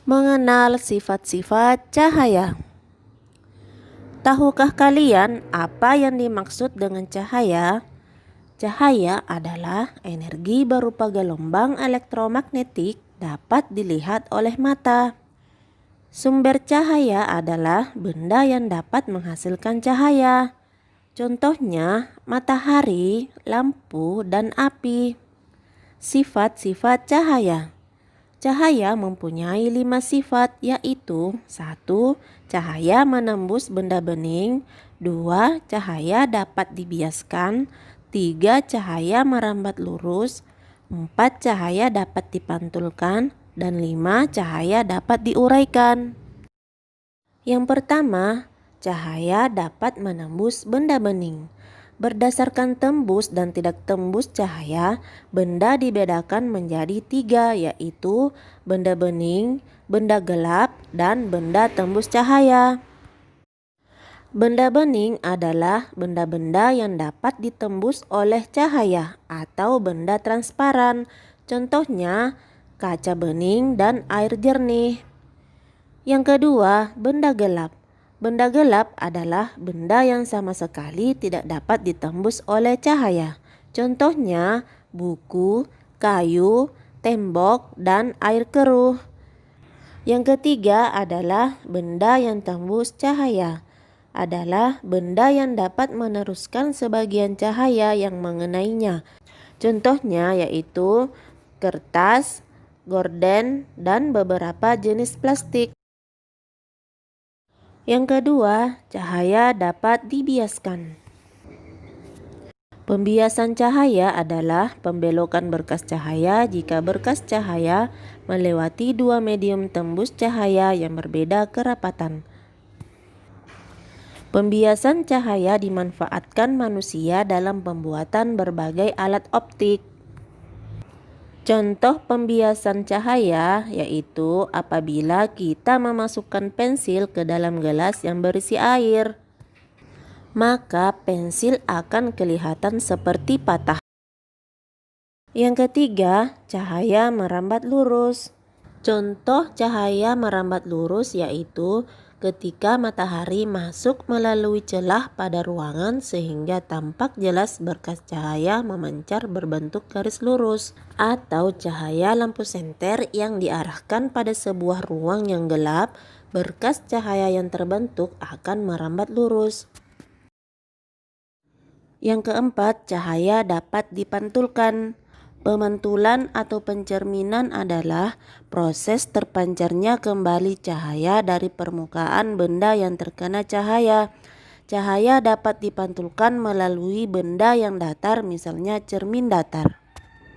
Mengenal sifat-sifat cahaya. Tahukah kalian apa yang dimaksud dengan cahaya? Cahaya adalah energi berupa gelombang elektromagnetik dapat dilihat oleh mata. Sumber cahaya adalah benda yang dapat menghasilkan cahaya. Contohnya matahari, lampu, dan api. Sifat-sifat cahaya. Cahaya mempunyai 5 sifat, yaitu 1. Cahaya menembus benda bening. 2. Cahaya dapat dibiaskan. 3. Cahaya merambat lurus. 4. Cahaya dapat dipantulkan. Dan 5. Cahaya dapat diuraikan. Yang pertama, cahaya dapat menembus benda bening. Berdasarkan tembus dan tidak tembus cahaya, benda dibedakan menjadi 3, yaitu benda bening, benda gelap, dan benda tembus cahaya. Benda bening adalah benda-benda yang dapat ditembus oleh cahaya atau benda transparan. Contohnya, kaca bening dan air jernih. Yang kedua, benda gelap. Benda gelap adalah benda yang sama sekali tidak dapat ditembus oleh cahaya. Contohnya buku, kayu, tembok, dan air keruh. Yang ketiga adalah benda yang tembus cahaya. Adalah benda yang dapat meneruskan sebagian cahaya yang mengenainya. Contohnya yaitu kertas, gorden, dan beberapa jenis plastik. Yang kedua, cahaya dapat dibiaskan. Pembiasan cahaya adalah pembelokan berkas cahaya jika berkas cahaya melewati 2 medium tembus cahaya yang berbeda kerapatan. Pembiasan cahaya dimanfaatkan manusia dalam pembuatan berbagai alat optik. Contoh pembiasan cahaya yaitu apabila kita memasukkan pensil ke dalam gelas yang berisi air, maka pensil akan kelihatan seperti patah. Yang ketiga, cahaya merambat lurus. Contoh cahaya merambat lurus yaitu ketika matahari masuk melalui celah pada ruangan sehingga tampak jelas berkas cahaya memancar berbentuk garis lurus, atau cahaya lampu senter yang diarahkan pada sebuah ruang yang gelap, berkas cahaya yang terbentuk akan merambat lurus. Yang keempat, cahaya dapat dipantulkan. Pemantulan atau pencerminan adalah proses terpancarnya kembali cahaya dari permukaan benda yang terkena cahaya. Cahaya dapat dipantulkan melalui benda yang datar, misalnya cermin datar.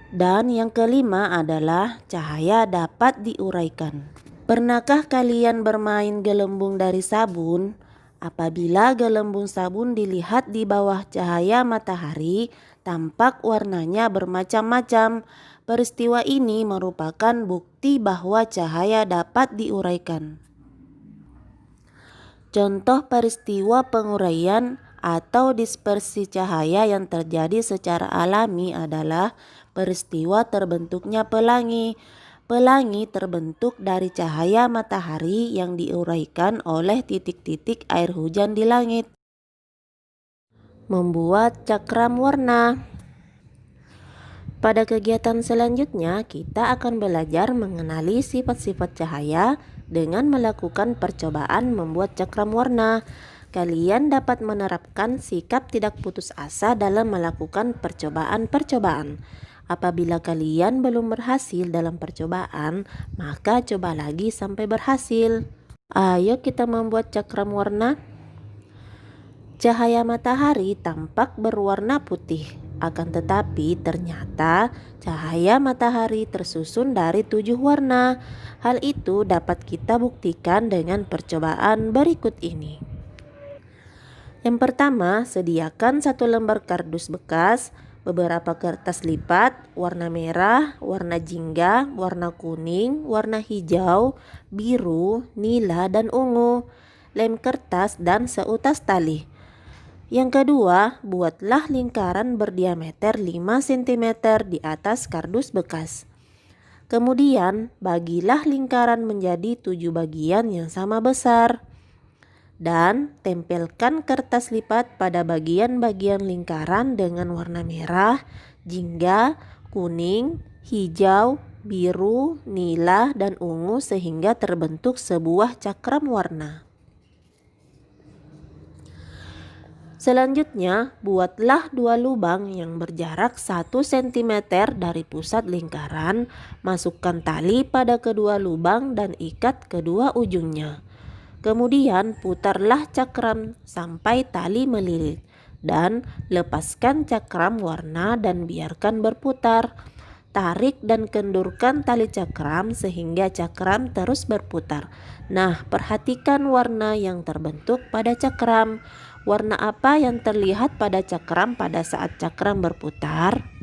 Dan yang kelima adalah cahaya dapat diuraikan. Pernahkah kalian bermain gelembung dari sabun? Apabila gelembung sabun dilihat di bawah cahaya matahari, tampak warnanya bermacam-macam. Peristiwa ini merupakan bukti bahwa cahaya dapat diuraikan. Contoh peristiwa penguraian atau dispersi cahaya yang terjadi secara alami adalah peristiwa terbentuknya pelangi. Pelangi terbentuk dari cahaya matahari yang diuraikan oleh titik-titik air hujan di langit. Membuat cakram warna. Pada kegiatan selanjutnya, kita akan belajar mengenali sifat-sifat cahaya dengan melakukan percobaan membuat cakram warna. Kalian dapat menerapkan sikap tidak putus asa dalam melakukan percobaan-percobaan. Apabila kalian belum berhasil dalam percobaan, maka coba lagi sampai berhasil. Ayo kita membuat cakram warna. Cahaya matahari tampak berwarna putih, akan tetapi ternyata cahaya matahari tersusun dari 7 warna. Hal itu dapat kita buktikan dengan percobaan berikut ini. Yang pertama, sediakan 1 lembar kardus bekas, beberapa kertas lipat, warna merah, warna jingga, warna kuning, warna hijau, biru, nila, dan ungu, lem kertas, dan seutas tali. Yang kedua, buatlah lingkaran berdiameter 5 cm di atas kardus bekas. Kemudian, bagilah lingkaran menjadi 7 bagian yang sama besar. Dan tempelkan kertas lipat pada bagian-bagian lingkaran dengan warna merah, jingga, kuning, hijau, biru, nila, dan ungu sehingga terbentuk sebuah cakram warna. Selanjutnya, buatlah 2 lubang yang berjarak 1 cm dari pusat lingkaran. Masukkan tali pada kedua lubang dan ikat kedua ujungnya. Kemudian putarlah cakram sampai tali melilit dan lepaskan cakram warna dan biarkan berputar. Tarik dan kendurkan tali cakram sehingga cakram terus berputar. Nah, perhatikan warna yang terbentuk pada cakram. Warna apa yang terlihat pada cakram pada saat cakram berputar?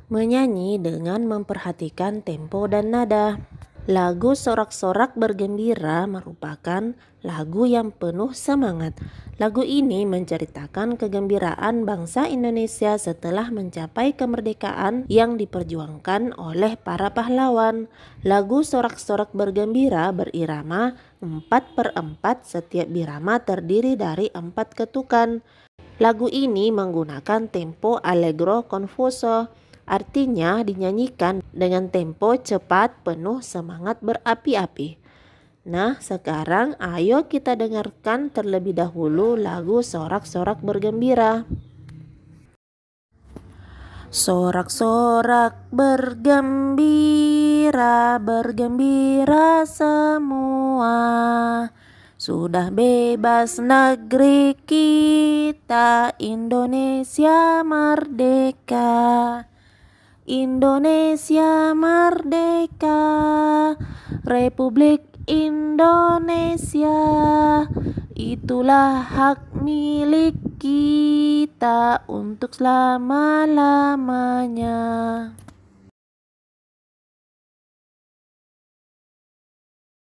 Menyanyi dengan memperhatikan tempo dan nada. Lagu Sorak-Sorak Bergembira merupakan lagu yang penuh semangat. Lagu ini menceritakan kegembiraan bangsa Indonesia setelah mencapai kemerdekaan yang diperjuangkan oleh para pahlawan. Lagu Sorak-Sorak Bergembira berirama 4/4, setiap birama terdiri dari 4 ketukan. Lagu ini menggunakan tempo allegro confuso. Artinya dinyanyikan dengan tempo cepat penuh semangat berapi-api. Nah, sekarang ayo kita dengarkan terlebih dahulu lagu Sorak-Sorak Bergembira. Sorak-sorak bergembira, bergembira semua. Sudah bebas negeri kita, Indonesia merdeka. Indonesia merdeka, Republik Indonesia, itulah hak milik kita untuk selama-lamanya.